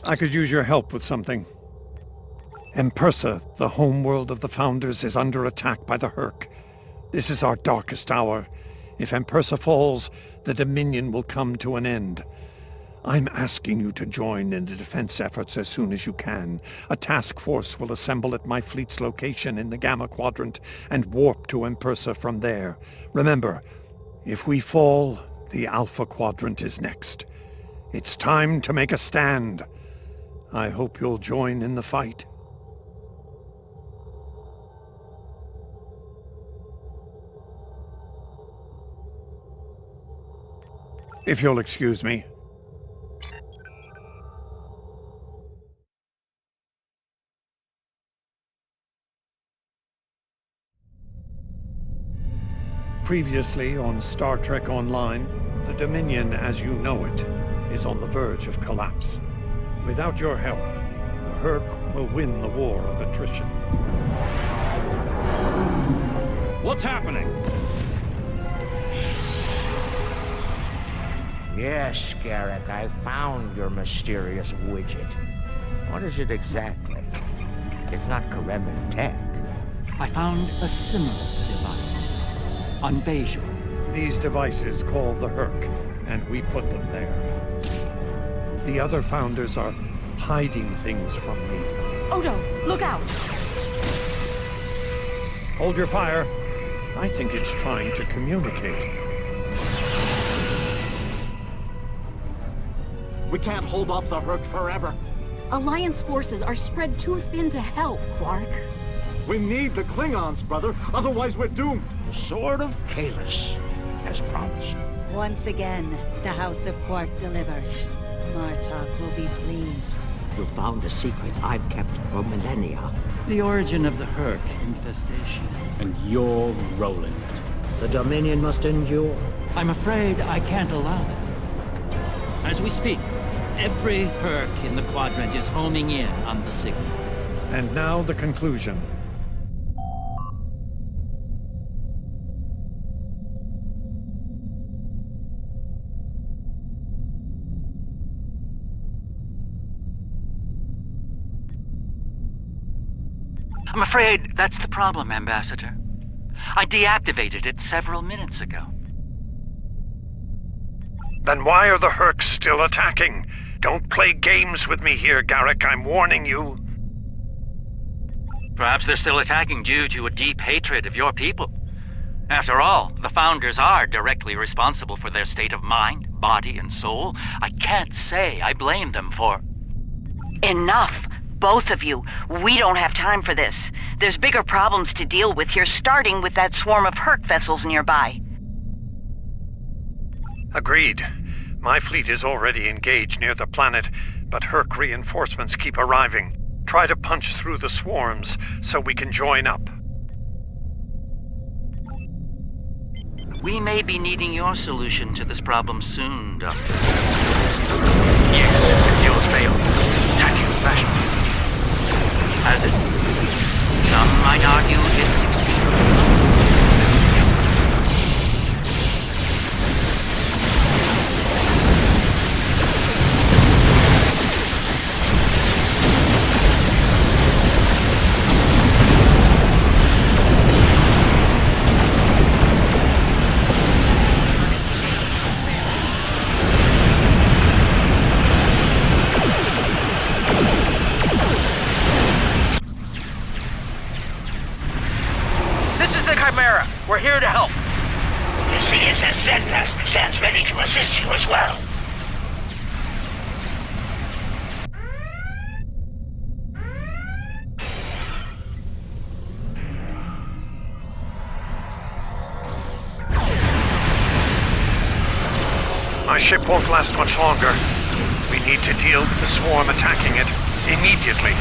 I could use your help with something. Empersa, the homeworld of the Founders, is under attack by the hur'q. This is our darkest hour. If Empersa falls, the Dominion will come to an end. I'm asking you to join in the defense efforts as soon as you can. A task force will assemble at my fleet's location in the Gamma Quadrant and warp to Empersa from there. Remember, if we fall, the Alpha Quadrant is next. It's time to make a stand. I hope you'll join in the fight. If you'll excuse me. Previously on Star Trek Online, the Dominion as you know it is on the verge of collapse. Without your help, the hur'q will win the war of attrition. What's happening? Yes, Garrick, I found your mysterious widget. What is it exactly? It's not Karemin tech. I found a similar device on Bejor. These devices called the hur'q, and we put them there. The other Founders are hiding things from me. Odo, look out! Hold your fire. I think it's trying to communicate. We can't hold off the hur'q forever. Alliance forces are spread too thin to help, Quark. We need the Klingons, brother. Otherwise we're doomed. The Sword of Kahless, as promised. Once again, the House of Quark delivers. Martok will be pleased. You found a secret I've kept for millennia. The origin of the hur'q infestation. And you're rolling it. The Dominion must endure. I'm afraid I can't allow that. As we speak, every hur'q in the quadrant is homing in on the signal. And now the conclusion. I'm afraid that's the problem, Ambassador. I deactivated it several minutes ago. Then why are the hur'q still attacking? Don't play games with me here, Garrick. I'm warning you. Perhaps they're still attacking due to a deep hatred of your people. After all, the Founders are directly responsible for their state of mind, body, and soul. I can't say I blame them for... Enough! Both of you. We don't have time for this. There's bigger problems to deal with here, starting with that swarm of hur'q vessels nearby. Agreed. My fleet is already engaged near the planet, but hur'q reinforcements keep arriving. Try to punch through the swarms so we can join up. We may be needing your solution to this problem soon, Doctor. Yes, conceals failed. Attacking fashion. Has it? Some might argue it succeeded. We're here to help. The CSS Steadfast stands ready to assist you as well. My ship won't last much longer. We need to deal with the swarm attacking it immediately.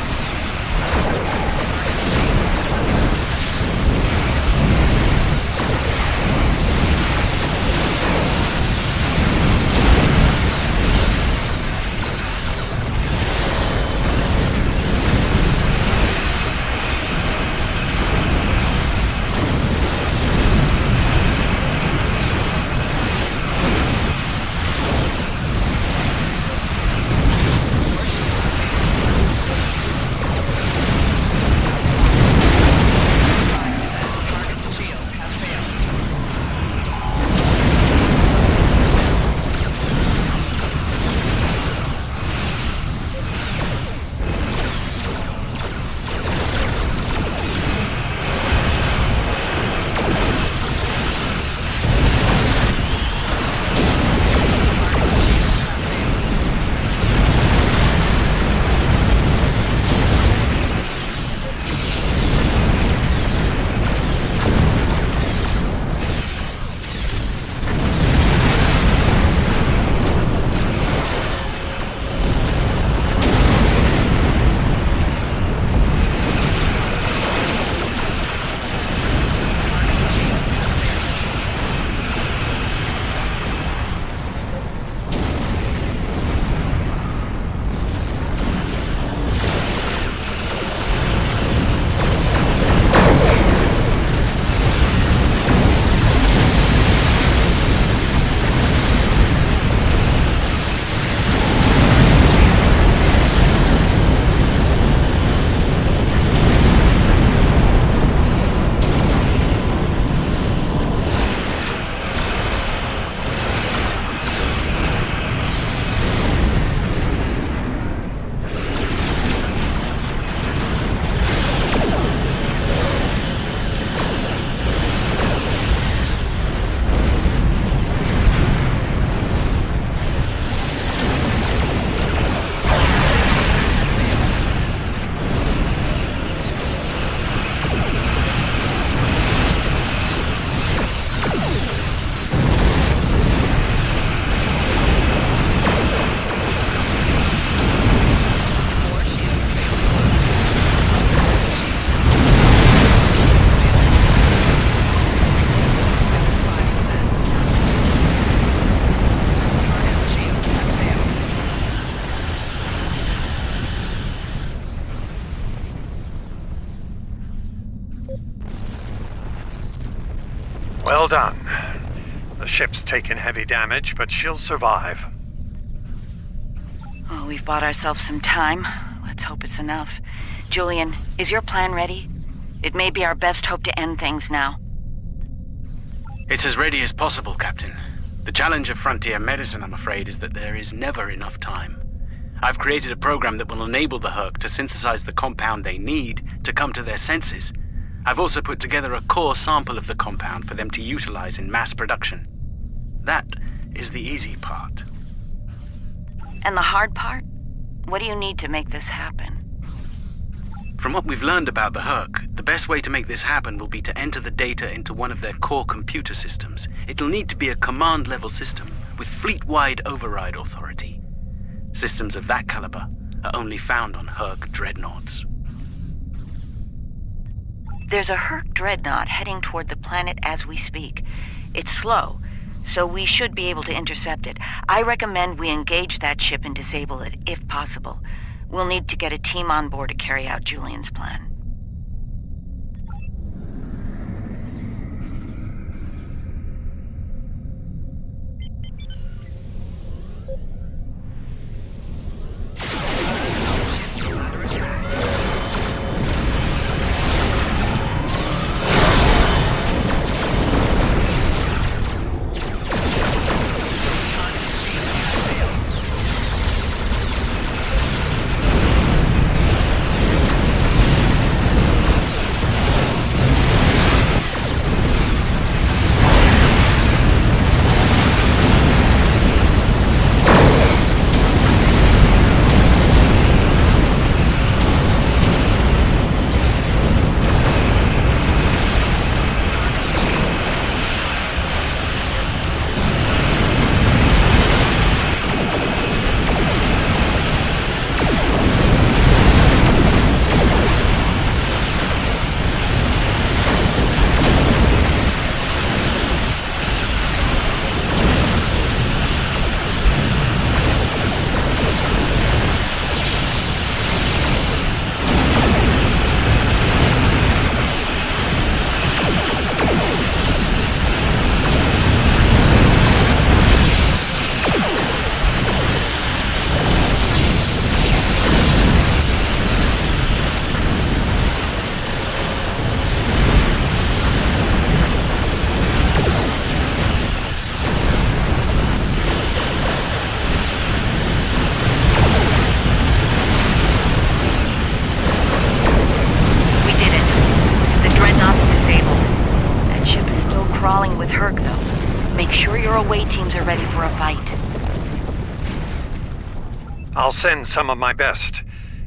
Well done. The ship's taken heavy damage, but she'll survive. Oh, we've bought ourselves some time. Let's hope it's enough. Julian, is your plan ready? It may be our best hope to end things now. It's as ready as possible, Captain. The challenge of frontier medicine, I'm afraid, is that there is never enough time. I've created a program that will enable the hur'q to synthesize the compound they need to come to their senses. I've also put together a core sample of the compound for them to utilize in mass production. That is the easy part. And the hard part? What do you need to make this happen? From what we've learned about the hur'q, the best way to make this happen will be to enter the data into one of their core computer systems. It'll need to be a command-level system with fleet-wide override authority. Systems of that caliber are only found on hur'q dreadnoughts. There's a hur'q dreadnought heading toward the planet as we speak. It's slow, so we should be able to intercept it. I recommend we engage that ship and disable it, if possible. We'll need to get a team on board to carry out Julian's plan. With hur'q, though. Make sure your away teams are ready for a fight. I'll send some of my best.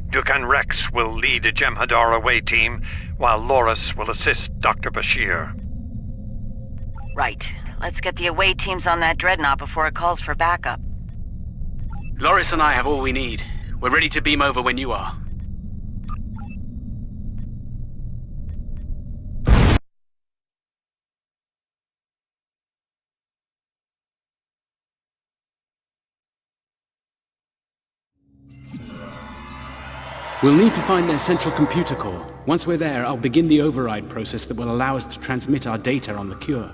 Dukan Rex will lead a Jem'hadar away team, while Loris will assist Dr. Bashir. Right. Let's get the away teams on that dreadnought before it calls for backup. Loris and I have all we need. We're ready to beam over when you are. We'll need to find their central computer core. Once we're there, I'll begin the override process that will allow us to transmit our data on the cure.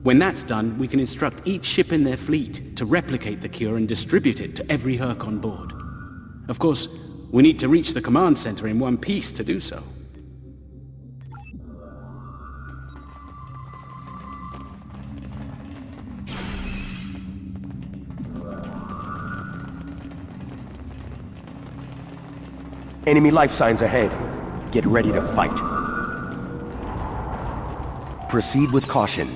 When that's done, we can instruct each ship in their fleet to replicate the cure and distribute it to every hur'q on board. Of course, we need to reach the command center in one piece to do so. Enemy life signs ahead. Get ready to fight. Proceed with caution.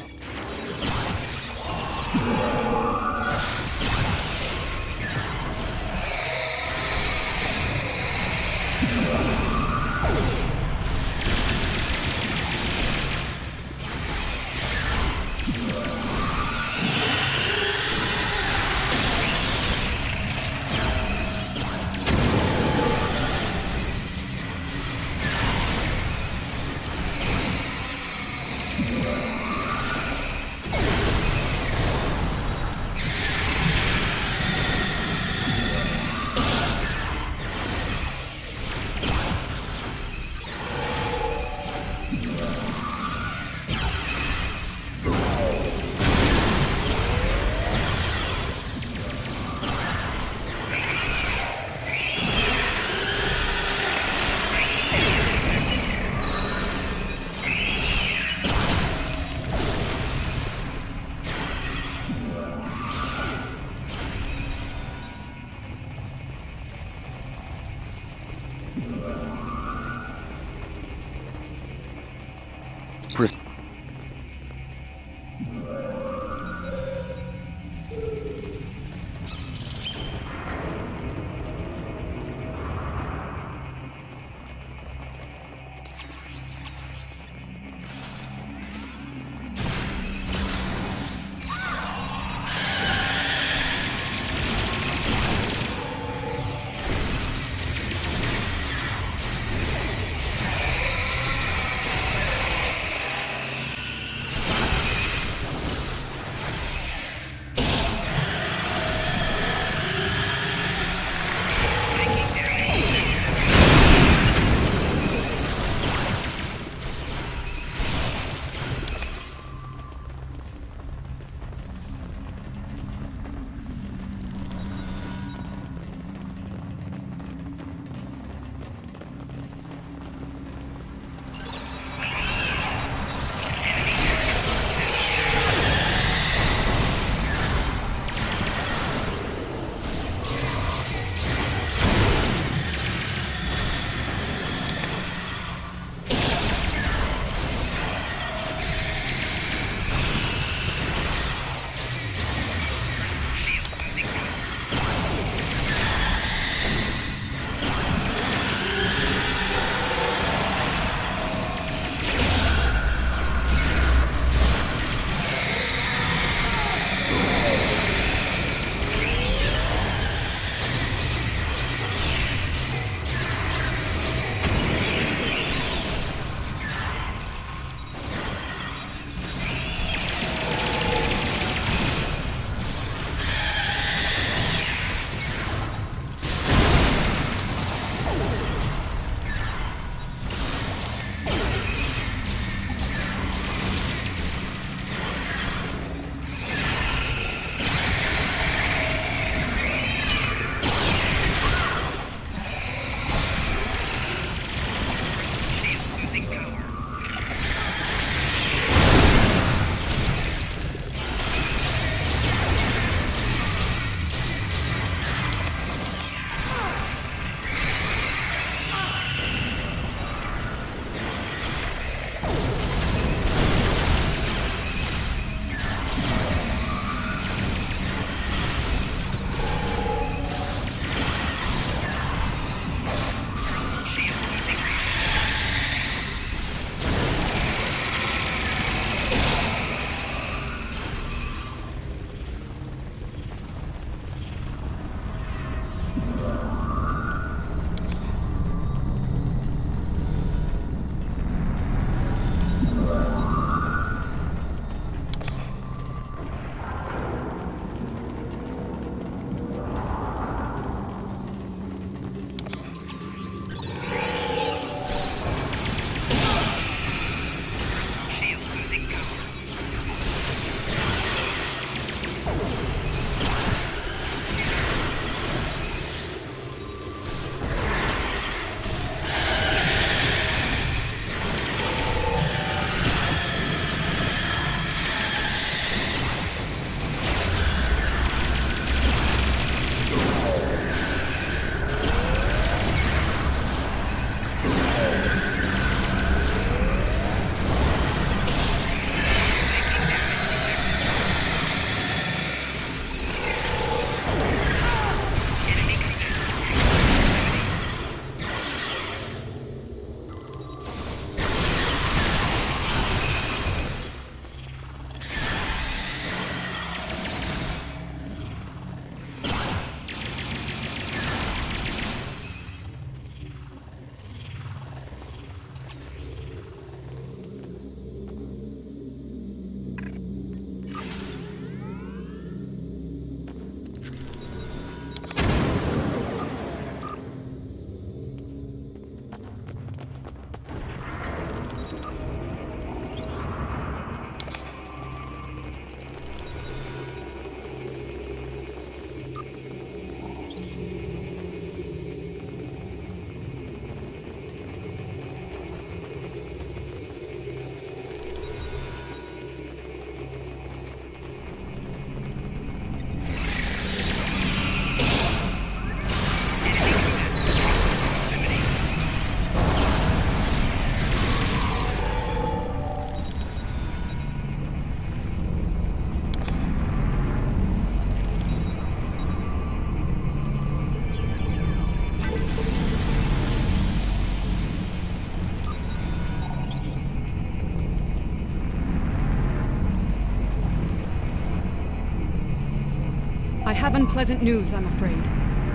have unpleasant news, I'm afraid.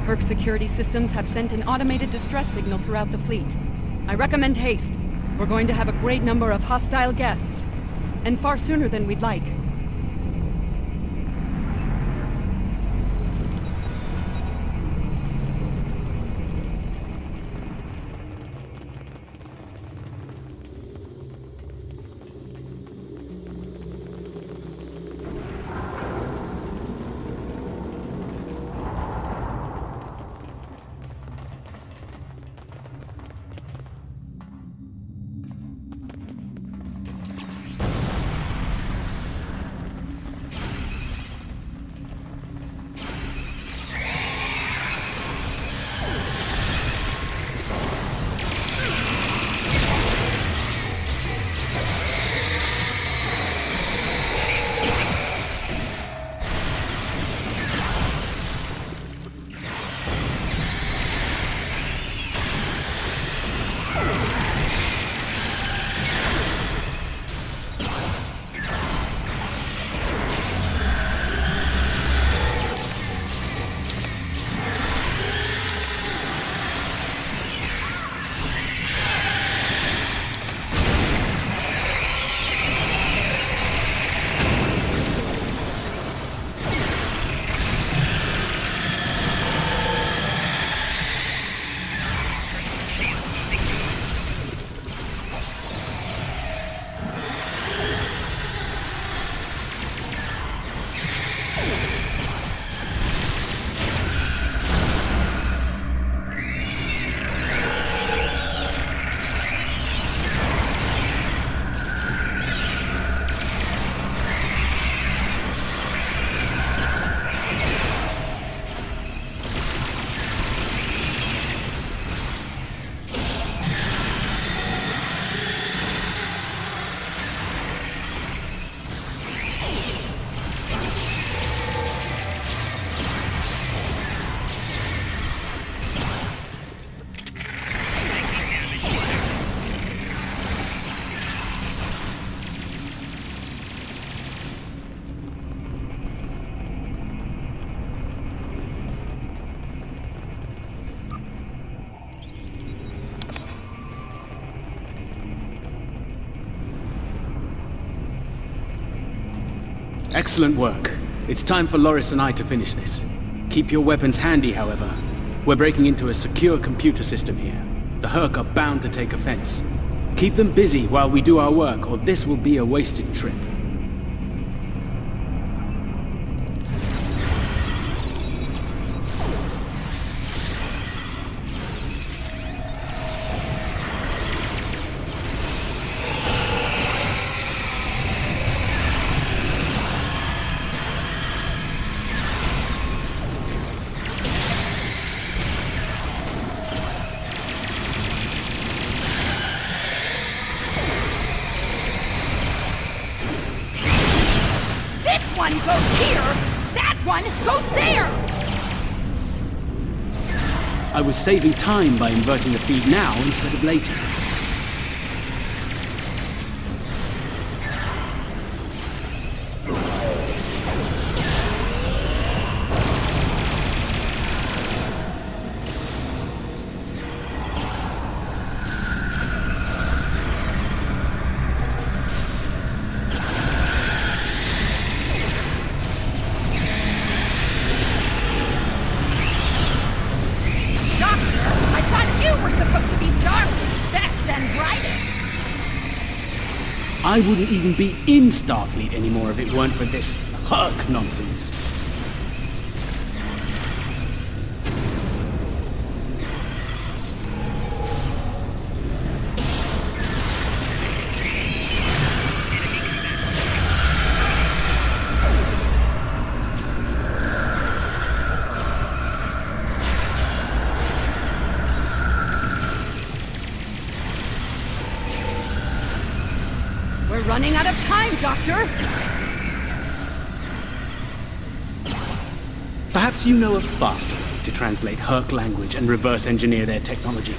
hur'q security systems have sent an automated distress signal throughout the fleet. I recommend haste. We're going to have a great number of hostile guests, and far sooner than we'd like. Excellent work. It's time for Loris and I to finish this. Keep your weapons handy, however. We're breaking into a secure computer system here. The hur'q are bound to take offense. Keep them busy while we do our work, or this will be a wasted trip. One goes here, that one goes there! I was saving time by inverting the feed now instead of later. I wouldn't even be in Starfleet anymore if it weren't for this hur'q nonsense. We're running out of time, Doctor! Perhaps you know a faster way to translate hur'q language and reverse engineer their technology.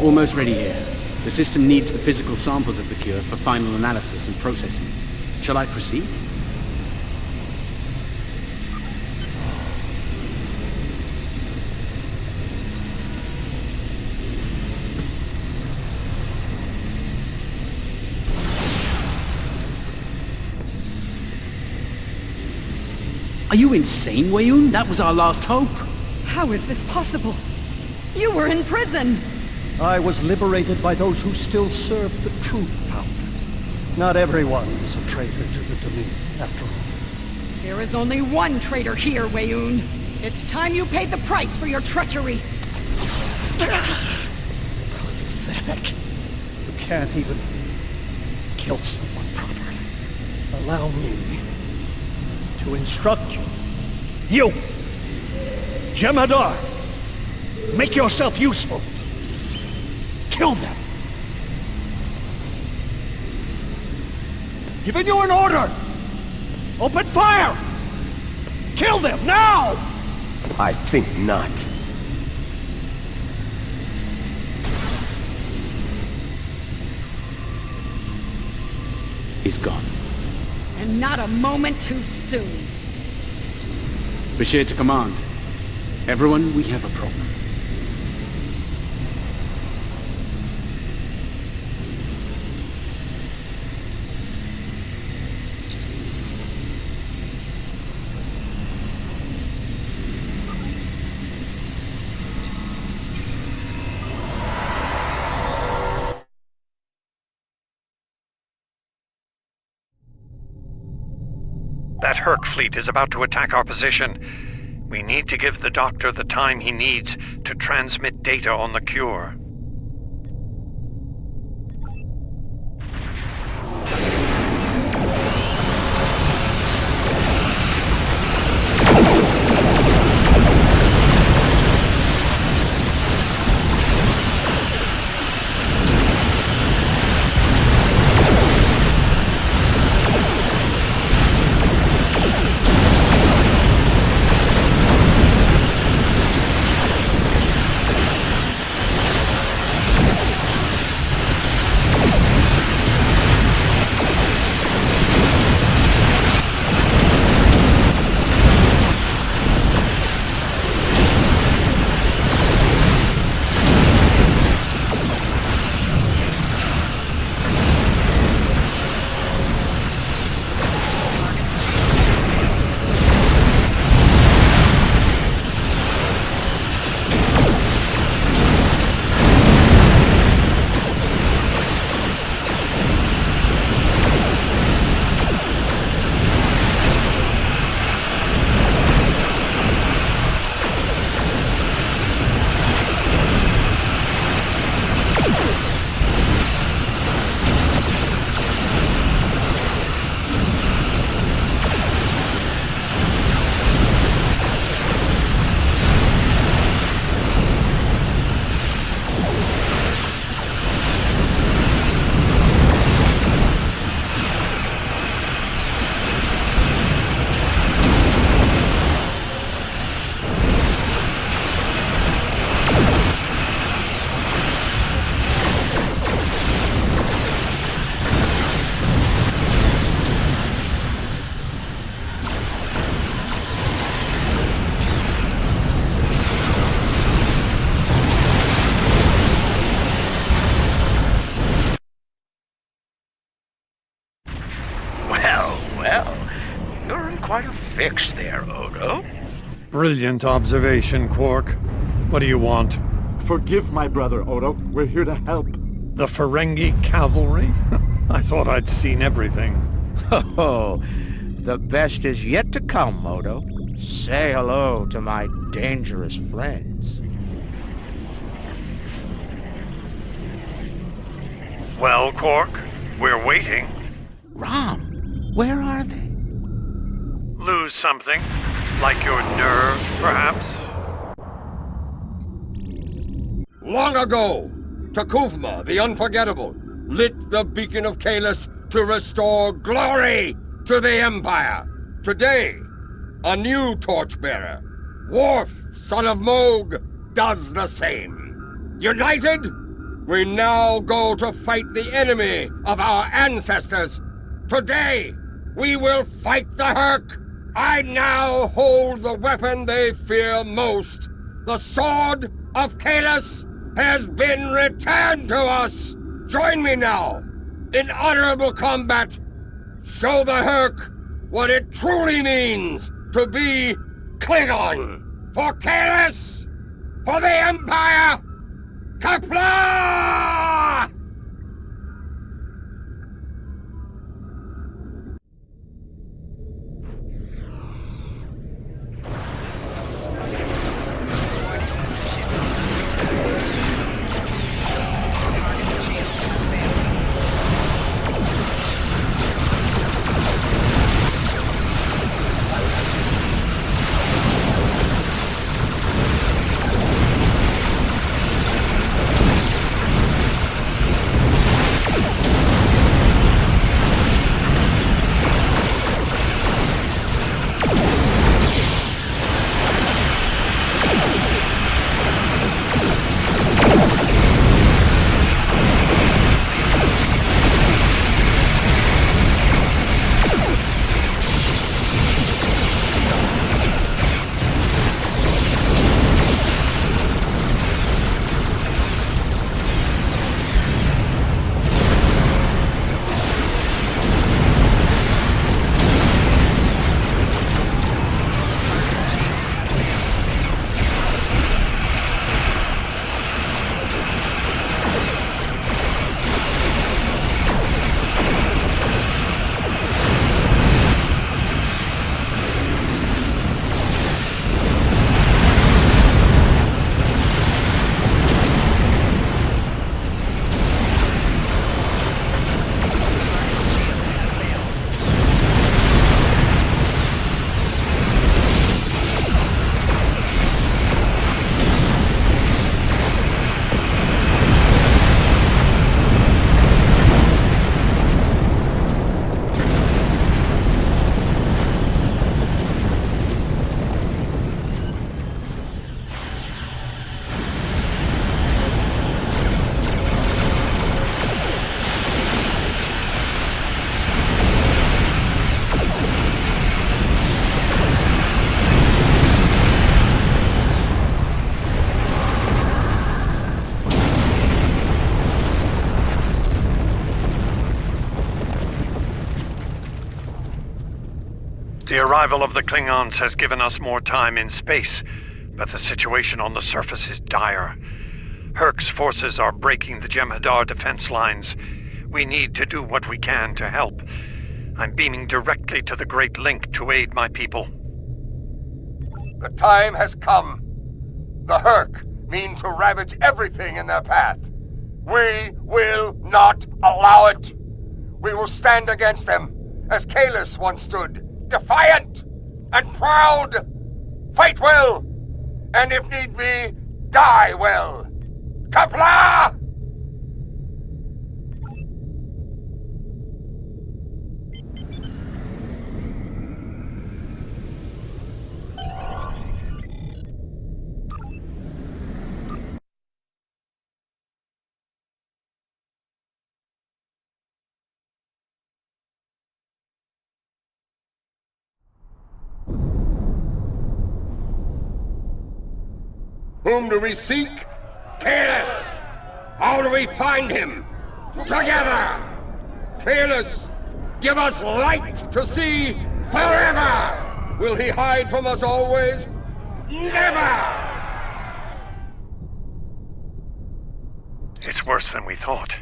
Almost ready here. The system needs the physical samples of the cure for final analysis and processing. Shall I proceed? Are you insane, Weyoun? That was our last hope. How is this possible? You were in prison! I was liberated by those who still serve the true Founders. Not everyone is a traitor to the Dominion, after all. There is only one traitor here, Weyoun. It's time you paid the price for your treachery! Pathetic. You can't even kill someone properly. Allow me to instruct you. You! Jem'hadar! Make yourself useful! Kill them! Giving you an order! Open fire! Kill them, now! I think not. He's gone. And not a moment too soon. Bashir to command. Everyone, we have a problem. That hur'q fleet is about to attack our position. We need to give the doctor the time he needs to transmit data on the cure. Quite a fix there, Odo. Brilliant observation, Quark. What do you want? Forgive my brother, Odo. We're here to help. The Ferengi cavalry? I thought I'd seen everything. Oh, the best is yet to come, Odo. Say hello to my dangerous friends. Well, Quark, we're waiting. Rom, where are they? Lose something? Like your nerve, perhaps? Long ago, Takuvma, the Unforgettable, lit the beacon of Kahless to restore glory to the Empire. Today, a new torchbearer, Worf, son of Moog, does the same. United, We now go to fight the enemy of our ancestors. Today, we will fight the hur'q. I now hold the weapon they fear most. The sword of Kalis has been returned to us. Join me now in honorable combat. Show the hur'q what it truly means to be Klingon. For Kalis! For the Empire! Kapla! The arrival of the Klingons has given us more time in space, but the situation on the surface is dire. hur'q's forces are breaking the jem'hadar defense lines. We need to do what we can to help. I'm beaming directly to the Great Link to aid my people. The time has come. The hur'q mean to ravage everything in their path. We will not allow it. We will stand against them, as Kalis once stood, defiant and proud. Fight well, and if need be, die well. Kapla! Whom do we seek? Kalis! How do we find him? Together! Kalis, give us light to see forever! Will he hide from us always? Never! It's worse than we thought.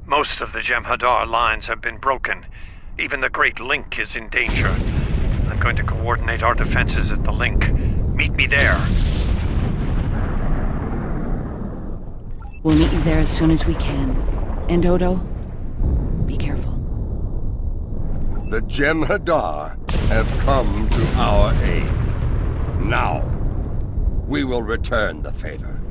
Most of the jem'hadar lines have been broken. Even the Great Link is in danger. I'm going to coordinate our defenses at the Link. Meet me there. We'll meet you there as soon as we can. And Odo, be careful. The jem'hadar have come to our aid. Now, we will return the favor.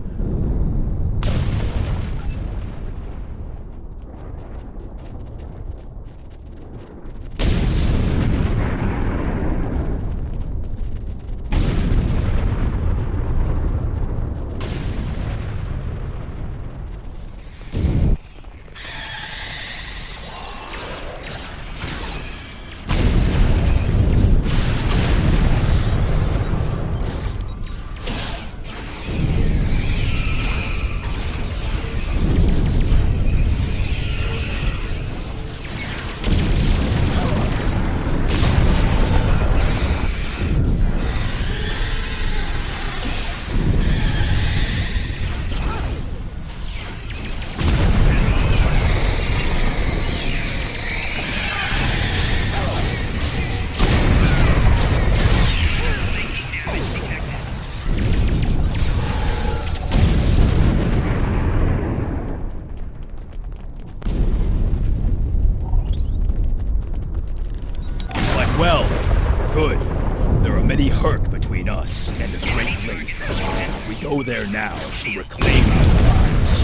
Well, good. There are many hur'q between us and the Great Lake. We go there now to reclaim our lives.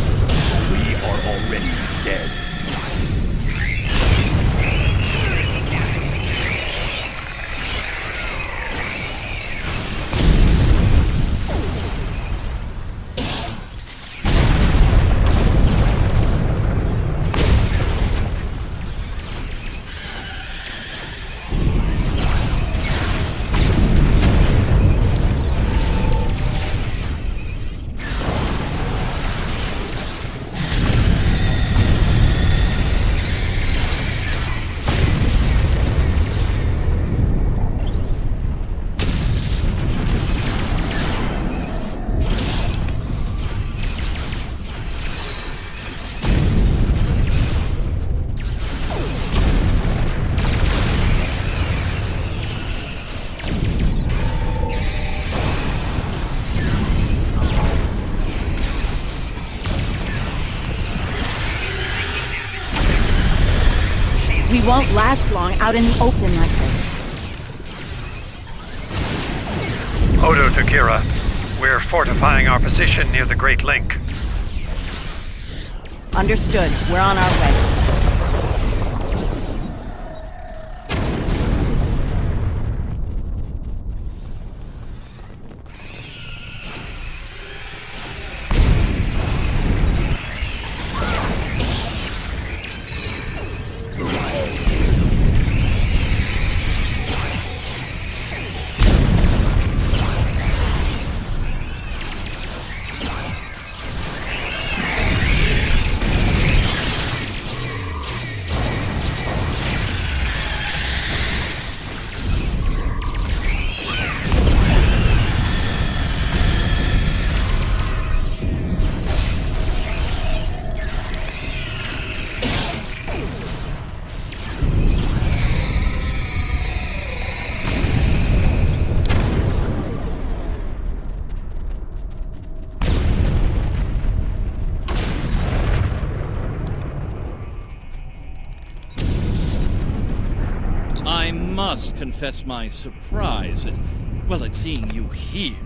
We are already dead. We won't last long out in the open like this. Odo to Kira. We're fortifying our position near the Great Link. Understood. We're on our way. I must confess my surprise at seeing you here,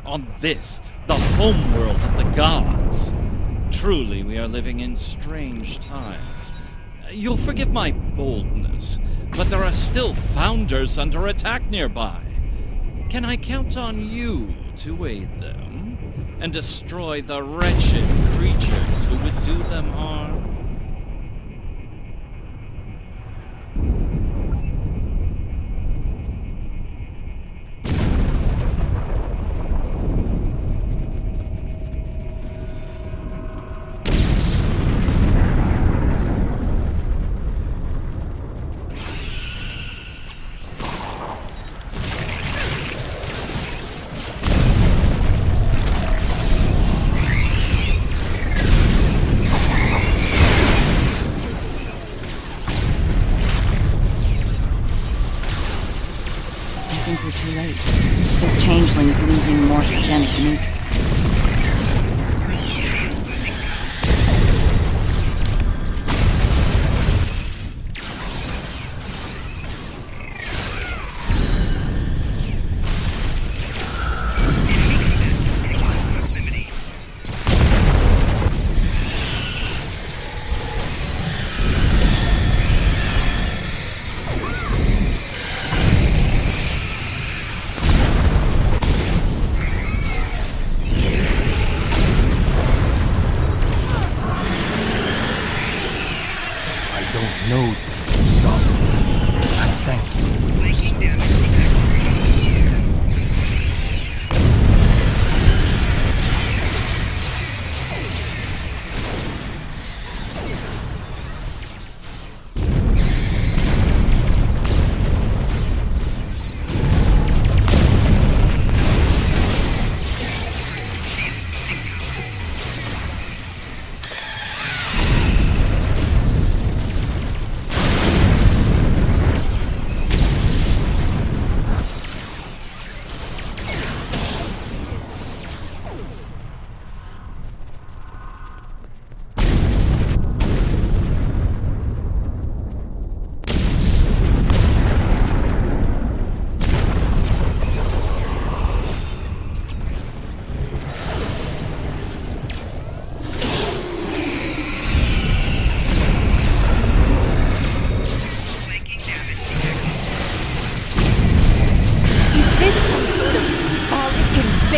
on this, the homeworld of the gods. Truly, we are living in strange times. You'll forgive my boldness, but there are still founders under attack nearby. Can I count on you to aid them, and destroy the wretched creatures who would do them harm? I think we're too late. This changeling's losing morphogenic nutrients.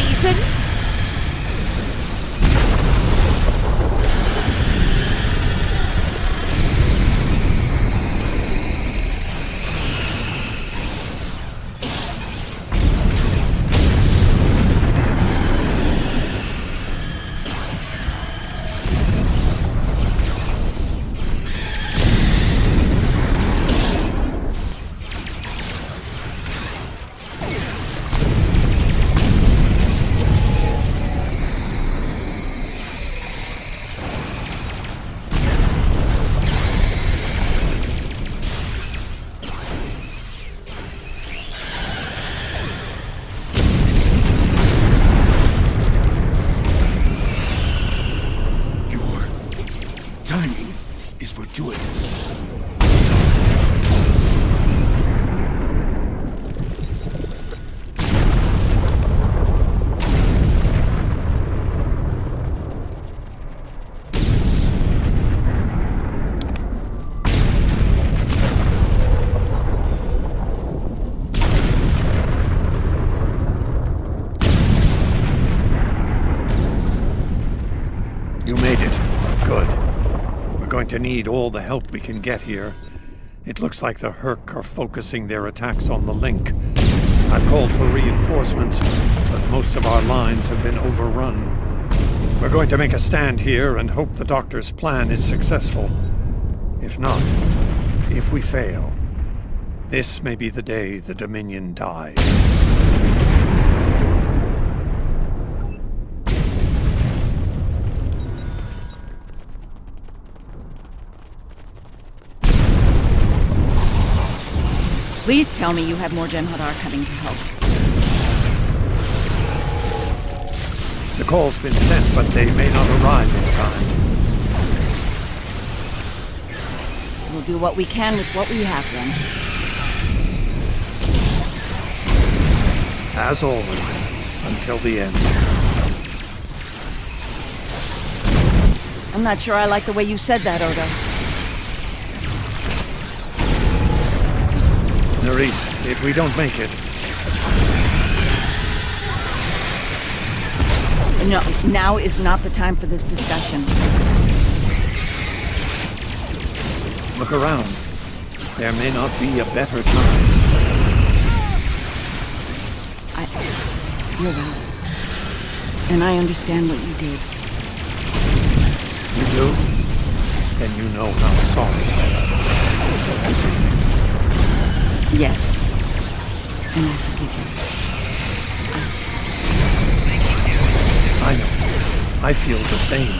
invasion? Timing is fortuitous. You made it. Good. We're going to need all the help we can get here. It looks like the hur'q are focusing their attacks on the link. I've called for reinforcements, but most of our lines have been overrun. We're going to make a stand here and hope the Doctor's plan is successful. If not, if we fail, this may be the day the Dominion dies. Please tell me you have more jem'hadar coming to help. The call's been sent, but they may not arrive in time. We'll do what we can with what we have then. As always, until the end. I'm not sure I like the way you said that, Odo. Nerys, if we don't make it... No, now is not the time for this discussion. Look around. There may not be a better time. You're right. And I understand what you did. You do? Then you know how sorry I am. Yes. And I forgive you. I know. I feel the same.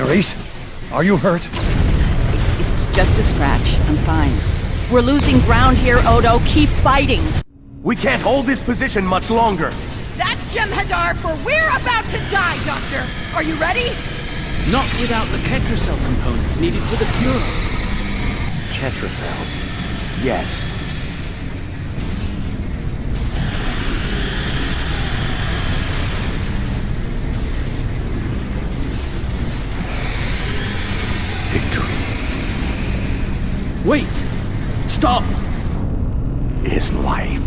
Nerys, are you hurt? It's just a scratch. I'm fine. We're losing ground here, Odo. Keep fighting! We can't hold this position much longer. That's jem'hadar, for we're about to die, Doctor! Are you ready? Not without the Ketracel components needed for the cure. Ketracel. Yes. Victory. Wait! Stop! Is life.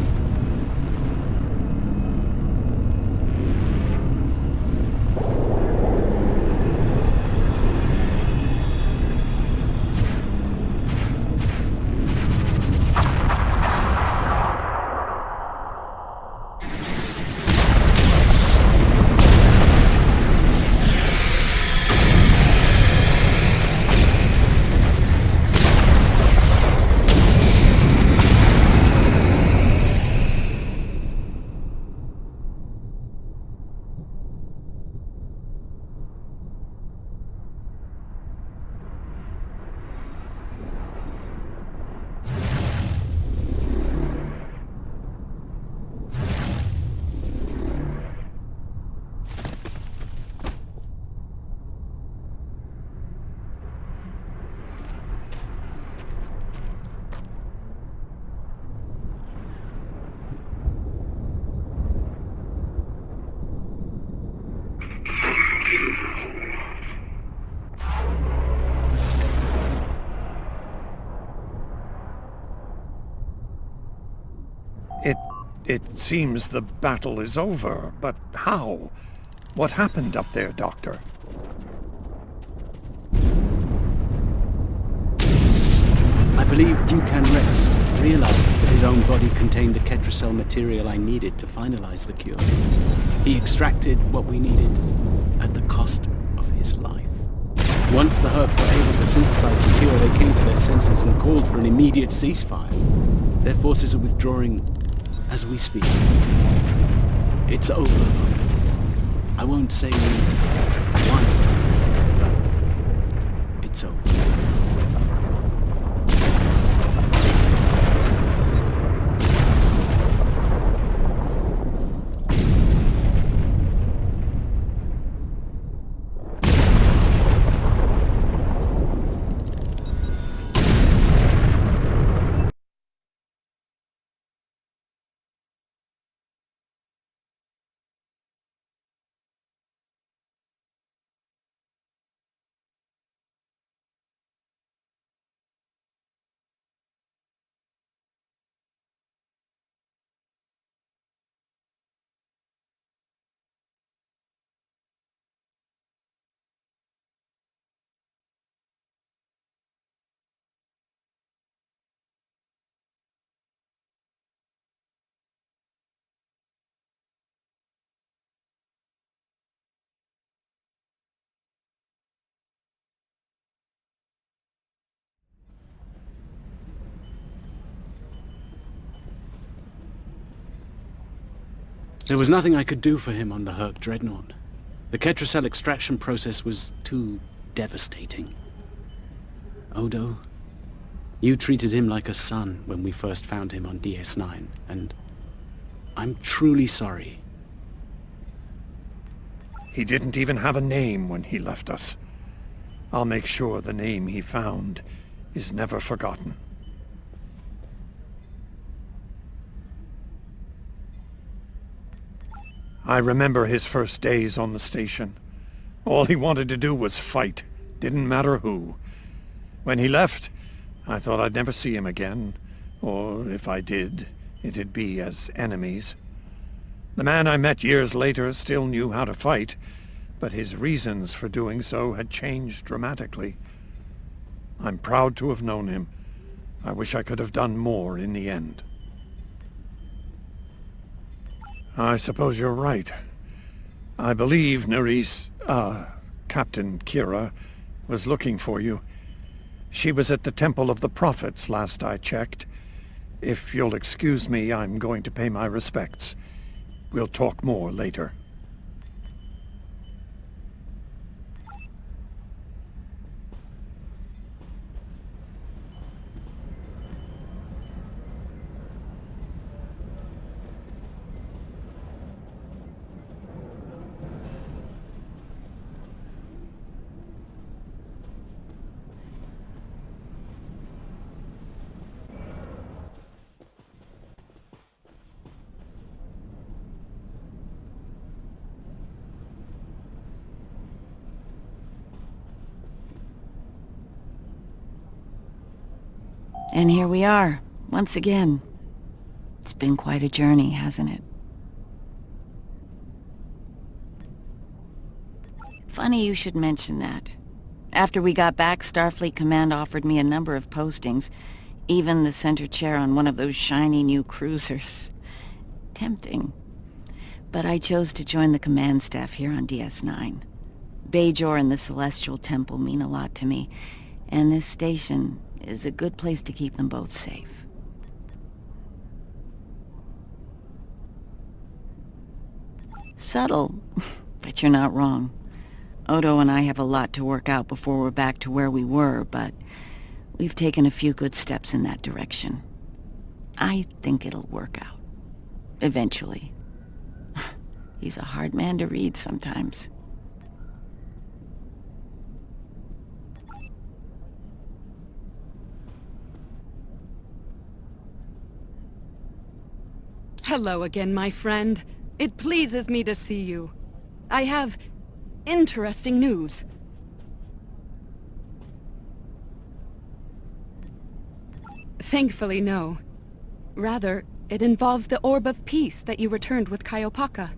It seems the battle is over, but how? What happened up there, Doctor? I believe Dukan Rex realized that his own body contained the Ketracel material I needed to finalize the cure. He extracted what we needed at the cost of his life. Once the hur'q were able to synthesize the cure, they came to their senses and called for an immediate ceasefire. Their forces are withdrawing as we speak. It's over. I won't say we won, but it's over. There was nothing I could do for him on the hur'q dreadnought. The Ketracel extraction process was too devastating. Odo, you treated him like a son when we first found him on DS9, and I'm truly sorry. He didn't even have a name when he left us. I'll make sure the name he found is never forgotten. I remember his first days on the station. All he wanted to do was fight. Didn't matter who. When he left, I thought I'd never see him again. Or if I did, it'd be as enemies. The man I met years later still knew how to fight, but his reasons for doing so had changed dramatically. I'm proud to have known him. I wish I could have done more in the end. I suppose you're right. I believe Nerys, Captain Kira, was looking for you. She was at the Temple of the Prophets last I checked. If you'll excuse me, I'm going to pay my respects. We'll talk more later. And here we are, once again. It's been quite a journey, hasn't it? Funny you should mention that. After we got back, Starfleet Command offered me a number of postings, even the center chair on one of those shiny new cruisers. Tempting. But I chose to join the command staff here on DS9. Bajor and the Celestial Temple mean a lot to me, and this station is a good place to keep them both safe. Subtle, but you're not wrong. Odo and I have a lot to work out before we're back to where we were, but we've taken a few good steps in that direction. I think it'll work out. Eventually. He's a hard man to read sometimes. Hello again, my friend. It pleases me to see you. I have interesting news. Thankfully, no. Rather, it involves the Orb of Peace that you returned with Kaiopaka.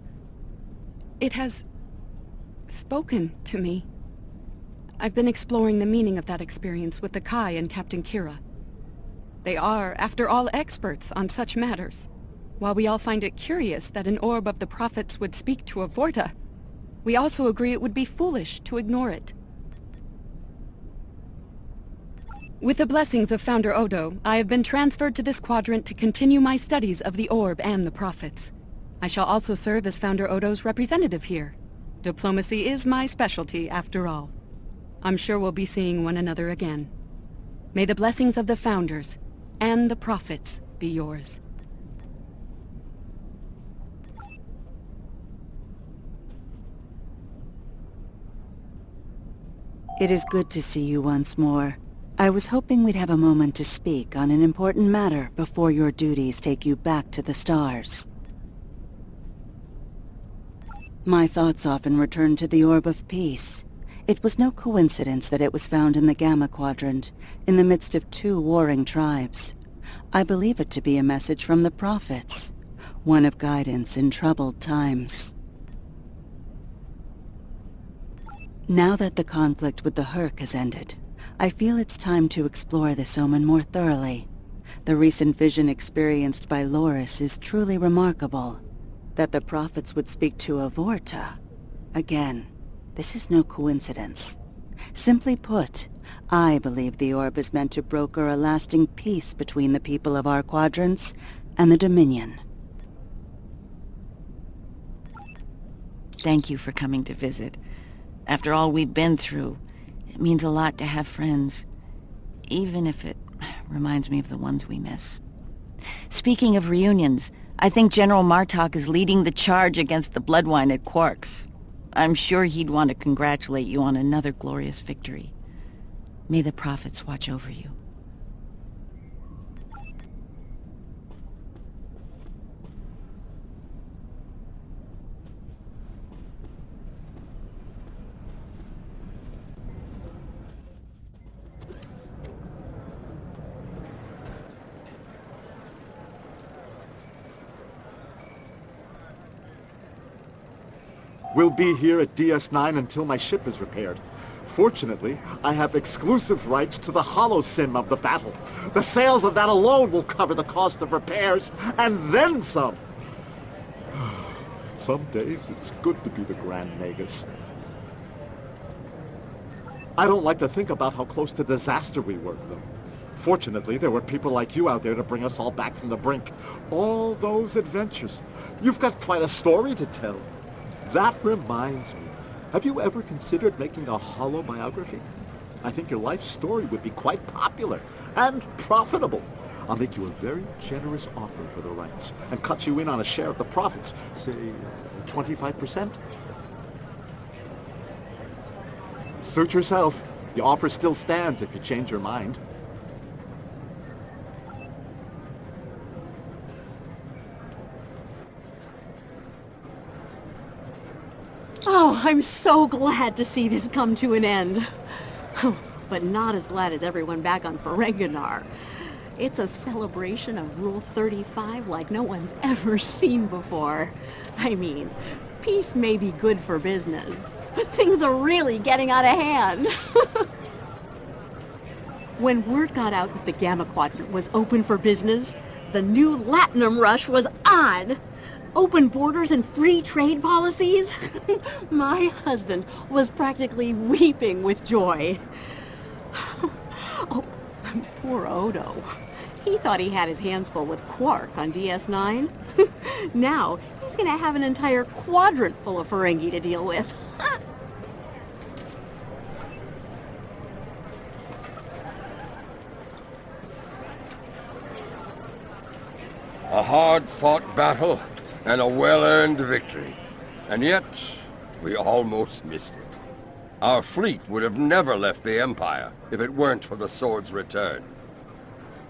It has spoken to me. I've been exploring the meaning of that experience with the Kai and Captain Kira. They are, after all, experts on such matters. While we all find it curious that an Orb of the Prophets would speak to a Vorta, we also agree it would be foolish to ignore it. With the blessings of Founder Odo, I have been transferred to this quadrant to continue my studies of the Orb and the Prophets. I shall also serve as Founder Odo's representative here. Diplomacy is my specialty, after all. I'm sure we'll be seeing one another again. May the blessings of the Founders and the Prophets be yours. It is good to see you once more. I was hoping we'd have a moment to speak on an important matter before your duties take you back to the stars. My thoughts often return to the Orb of Peace. It was no coincidence that it was found in the Gamma Quadrant, in the midst of two warring tribes. I believe it to be a message from the Prophets, one of guidance in troubled times. Now that the conflict with the hur'q has ended, I feel it's time to explore this omen more thoroughly. The recent vision experienced by Loris is truly remarkable. That the Prophets would speak to a Vorta. Again, this is no coincidence. Simply put, I believe the orb is meant to broker a lasting peace between the people of our quadrants and the Dominion. Thank you for coming to visit. After all we've been through, it means a lot to have friends, even if it reminds me of the ones we miss. Speaking of reunions, I think General Martok is leading the charge against the Bloodwine at Quark's. I'm sure he'd want to congratulate you on another glorious victory. May the Prophets watch over you. We'll be here at DS9 until my ship is repaired. Fortunately, I have exclusive rights to the holosim of the battle. The sales of that alone will cover the cost of repairs, and then some. Some days it's good to be the Grand Magus. I don't like to think about how close to disaster we were, though. Fortunately, there were people like you out there to bring us all back from the brink. All those adventures. You've got quite a story to tell. That reminds me. Have you ever considered making a holobiography? I think your life story would be quite popular and profitable. I'll make you a very generous offer for the rights and cut you in on a share of the profits, say 25%. Suit yourself. The offer still stands if you change your mind. Oh, I'm so glad to see this come to an end. But not as glad as everyone back on Ferenginar. It's a celebration of Rule 35 like no one's ever seen before. I mean, peace may be good for business, but things are really getting out of hand. When word got out that the Gamma Quadrant was open for business, the new Latinum rush was on. Open borders and free trade policies? My husband was practically weeping with joy. Oh, poor Odo. He thought he had his hands full with Quark on DS9. Now, he's gonna have an entire quadrant full of Ferengi to deal with. A hard-fought battle and a well-earned victory. And yet, we almost missed it. Our fleet would have never left the Empire if it weren't for the Sword's return.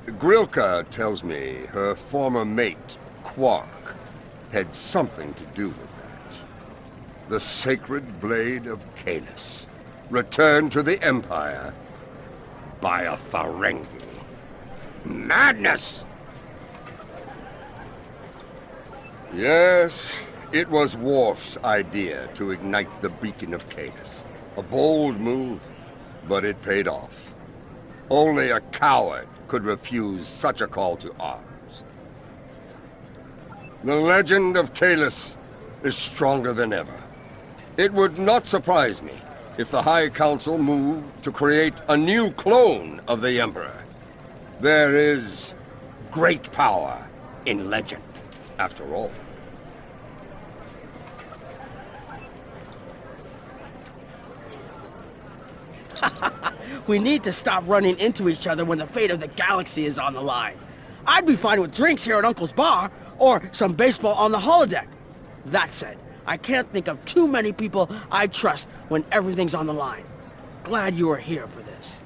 Grilka tells me her former mate, Quark, had something to do with that. The sacred blade of Kahless, returned to the Empire by a Ferengi. Madness! Yes, it was Worf's idea to ignite the beacon of Kahless. A bold move, but it paid off. Only a coward could refuse such a call to arms. The legend of Kahless is stronger than ever. It would not surprise me if the High Council moved to create a new clone of the Emperor. There is great power in legend, after all. We need to stop running into each other when the fate of the galaxy is on the line. I'd be fine with drinks here at Uncle's bar, or some baseball on the holodeck. That said, I can't think of too many people I trust when everything's on the line. Glad you are here for this.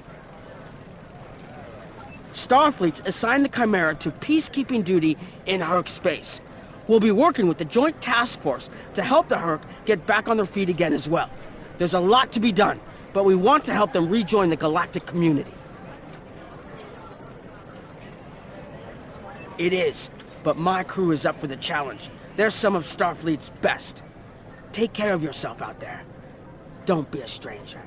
Starfleet's assigned the Chimera to peacekeeping duty in hur'q space. We'll be working with the Joint Task Force to help the hur'q get back on their feet again as well. There's a lot to be done, but we want to help them rejoin the galactic community. It is, but my crew is up for the challenge. They're some of Starfleet's best. Take care of yourself out there. Don't be a stranger.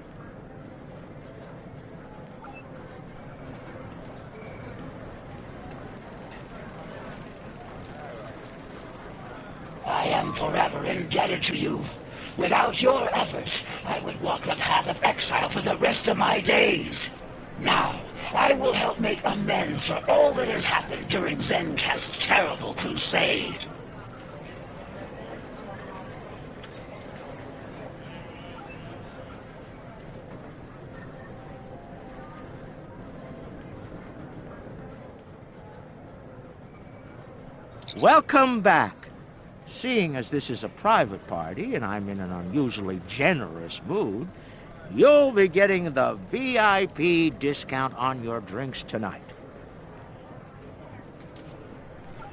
I am forever indebted to you. Without your efforts, I would walk the path of exile for the rest of my days. Now, I will help make amends for all that has happened during Zencast's terrible crusade. Welcome back. Seeing as this is a private party and I'm in an unusually generous mood, you'll be getting the VIP discount on your drinks tonight.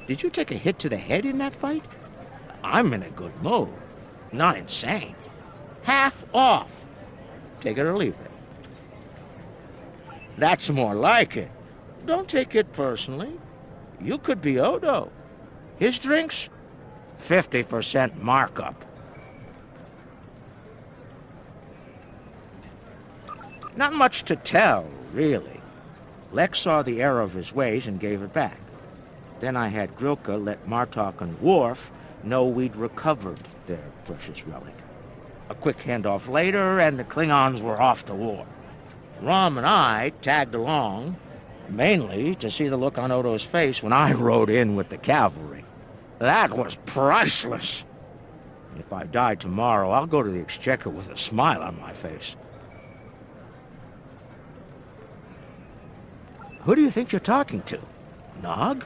Did you take a hit to the head in that fight? I'm in a good mood. Not insane. Half off. Take it or leave it. That's more like it. Don't take it personally. You could be Odo. His drinks? 50% markup. Not much to tell, really. Lex saw the error of his ways and gave it back. Then I had Grilka let Martok and Worf know we'd recovered their precious relic. A quick handoff later, and the Klingons were off to war. Rom and I tagged along, mainly to see the look on Odo's face when I rode in with the cavalry. That was priceless. If I die tomorrow, I'll go to the Exchequer with a smile on my face. Who do you think you're talking to? Nog?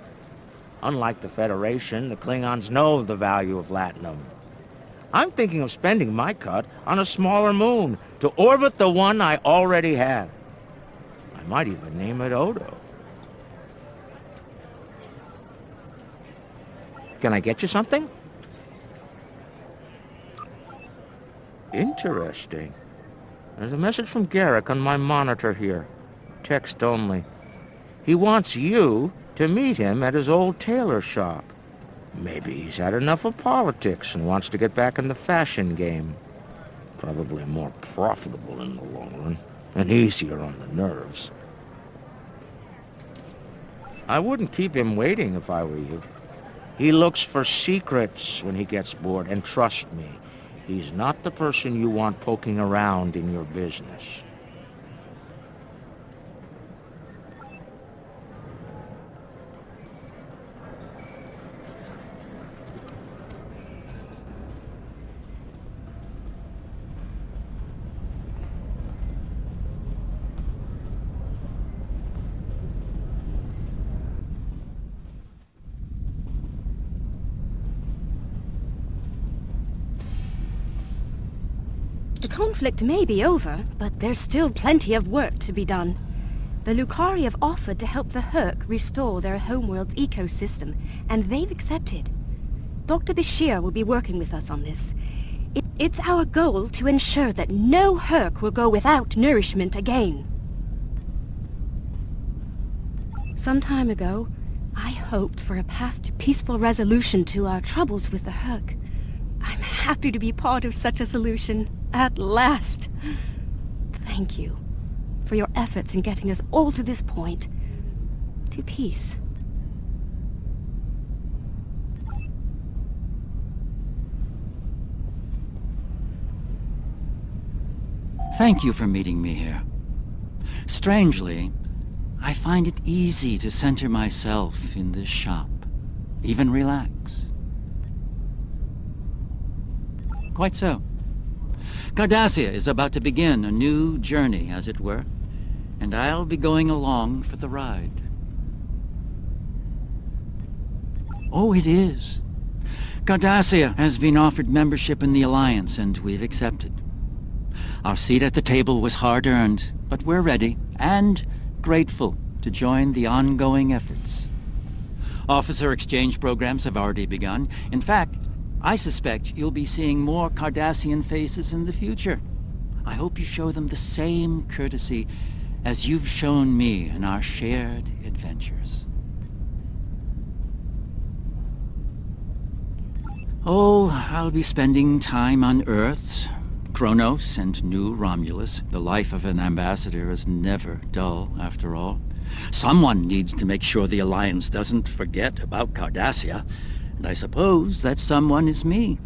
Unlike the Federation, the Klingons know the value of Latinum. I'm thinking of spending my cut on a smaller moon to orbit the one I already have. I might even name it Odo. Can I get you something? Interesting. There's a message from Garrick on my monitor here. Text only. He wants you to meet him at his old tailor shop. Maybe he's had enough of politics and wants to get back in the fashion game. Probably more profitable in the long run, and easier on the nerves. I wouldn't keep him waiting if I were you. He looks for secrets when he gets bored, and trust me, he's not the person you want poking around in your business. The conflict may be over, but there's still plenty of work to be done. The Lucari have offered to help the hur'q restore their homeworld's ecosystem, and they've accepted. Dr. Bashir will be working with us on this. It's our goal to ensure that no hur'q will go without nourishment again. Some time ago, I hoped for a path to peaceful resolution to our troubles with the hur'q. I'm happy to be part of such a solution, at last. Thank you for your efforts in getting us all to this point, to peace. Thank you for meeting me here. Strangely, I find it easy to center myself in this shop, even relax. Quite so. Cardassia is about to begin a new journey, as it were, and I'll be going along for the ride. Oh, it is. Cardassia has been offered membership in the Alliance, and we've accepted. Our seat at the table was hard-earned, but we're ready and grateful to join the ongoing efforts. Officer exchange programs have already begun. In fact, I suspect you'll be seeing more Cardassian faces in the future. I hope you show them the same courtesy as you've shown me in our shared adventures. Oh, I'll be spending time on Earth, Kronos, and New Romulus. The life of an ambassador is never dull, after all. Someone needs to make sure the Alliance doesn't forget about Cardassia. And I suppose that someone is me.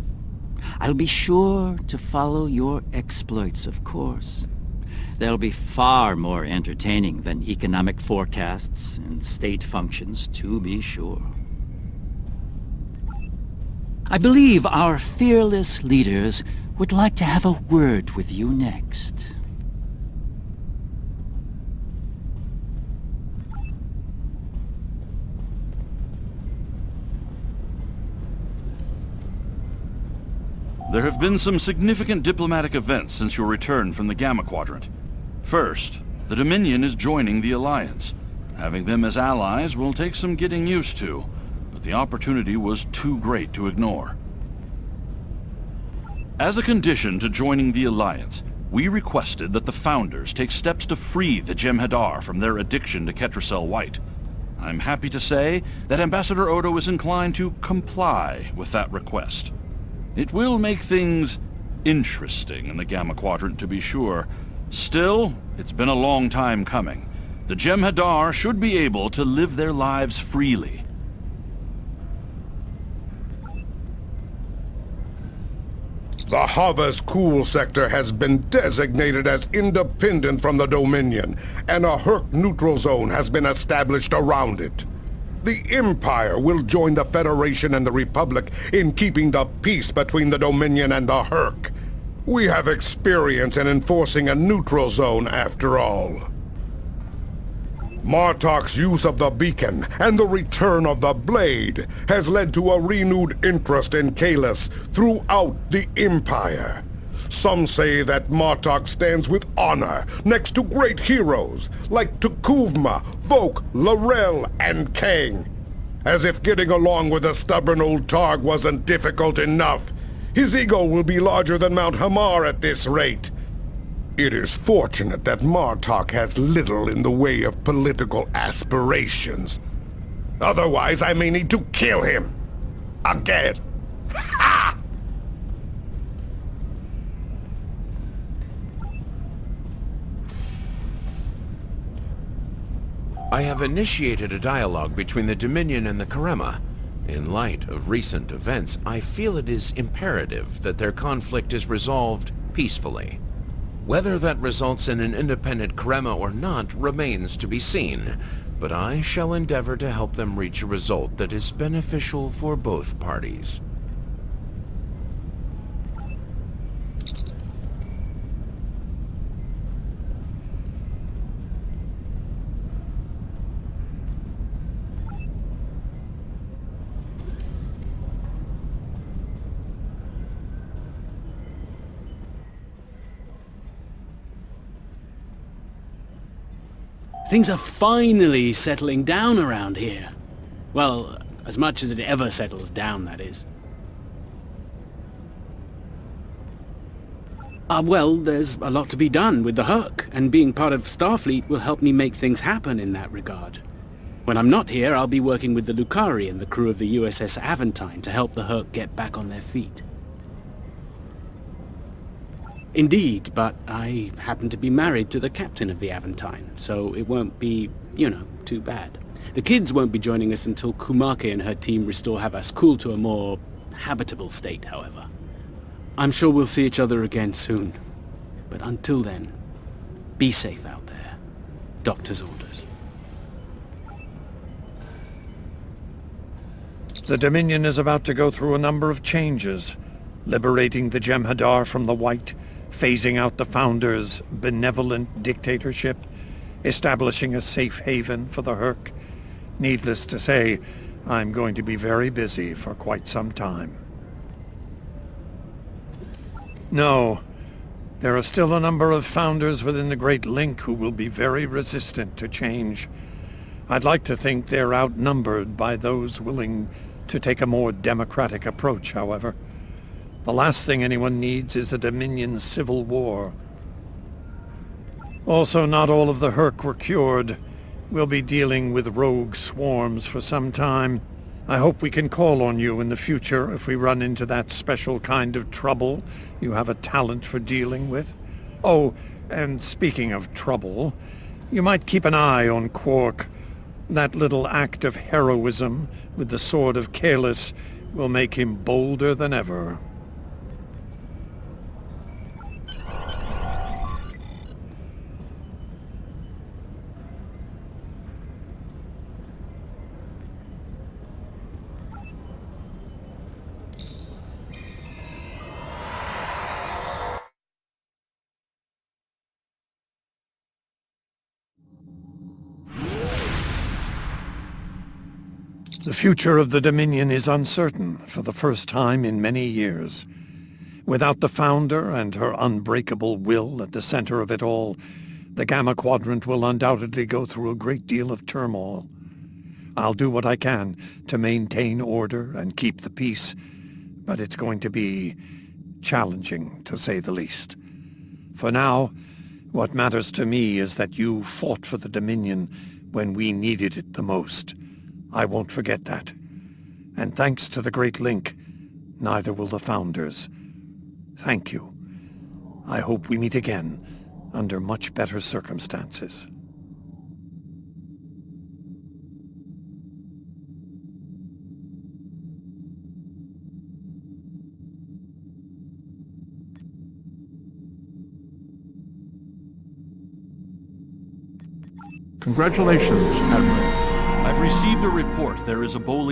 I'll be sure to follow your exploits, of course. They'll be far more entertaining than economic forecasts and state functions, to be sure. I believe our fearless leaders would like to have a word with you next. There have been some significant diplomatic events since your return from the Gamma Quadrant. First, the Dominion is joining the Alliance. Having them as allies will take some getting used to, but the opportunity was too great to ignore. As a condition to joining the Alliance, we requested that the Founders take steps to free the jem'hadar from their addiction to Ketracel White. I'm happy to say that Ambassador Odo is inclined to comply with that request. It will make things interesting in the Gamma Quadrant, to be sure. Still, it's been a long time coming. The jem'hadar should be able to live their lives freely. The Hava's Cool sector has been designated as independent from the Dominion, and a hur'q neutral zone has been established around it. The Empire will join the Federation and the Republic in keeping the peace between the Dominion and the hur'q. We have experience in enforcing a neutral zone, after all. Martok's use of the beacon and the return of the blade has led to a renewed interest in Kahless throughout the Empire. Some say that Martok stands with honor next to great heroes like Tukuvma, Vok, L'Rell, and Kang. As if getting along with the stubborn old Targ wasn't difficult enough, his ego will be larger than Mount Hamar at this rate. It is fortunate that Martok has little in the way of political aspirations. Otherwise, I may need to kill him. Again. Ha! I have initiated a dialogue between the Dominion and the Karema. In light of recent events, I feel it is imperative that their conflict is resolved peacefully. Whether that results in an independent Karema or not remains to be seen, but I shall endeavor to help them reach a result that is beneficial for both parties. Things are finally settling down around here. Well, as much as it ever settles down, that is. Well, there's a lot to be done with the hur'q, and being part of Starfleet will help me make things happen in that regard. When I'm not here, I'll be working with the Lucari and the crew of the USS Aventine to help the hur'q get back on their feet. Indeed, but I happen to be married to the captain of the Aventine, so it won't be, too bad. The kids won't be joining us until Kumake and her team restore Havas-Kul to a more habitable state, however. I'm sure we'll see each other again soon. But until then, be safe out there. Doctor's orders. The Dominion is about to go through a number of changes, liberating the Jem'hadar from the White, phasing out the Founders' benevolent dictatorship, establishing a safe haven for the hur'q. Needless to say, I'm going to be very busy for quite some time. No, there are still a number of Founders within the Great Link who will be very resistant to change. I'd like to think they're outnumbered by those willing to take a more democratic approach, however. The last thing anyone needs is a Dominion civil war. Also, not all of the hur'q were cured. We'll be dealing with rogue swarms for some time. I hope we can call on you in the future if we run into that special kind of trouble you have a talent for dealing with. Oh, and speaking of trouble, you might keep an eye on Quark. That little act of heroism with the Sword of Kahless will make him bolder than ever. The future of the Dominion is uncertain for the first time in many years. Without the Founder and her unbreakable will at the center of it all, the Gamma Quadrant will undoubtedly go through a great deal of turmoil. I'll do what I can to maintain order and keep the peace, but it's going to be challenging, to say the least. For now, what matters to me is that you fought for the Dominion when we needed it the most. I won't forget that. And thanks to the Great Link, neither will the Founders. Thank you. I hope we meet again under much better circumstances. Congratulations, Admiral. I've received a report there is a bowling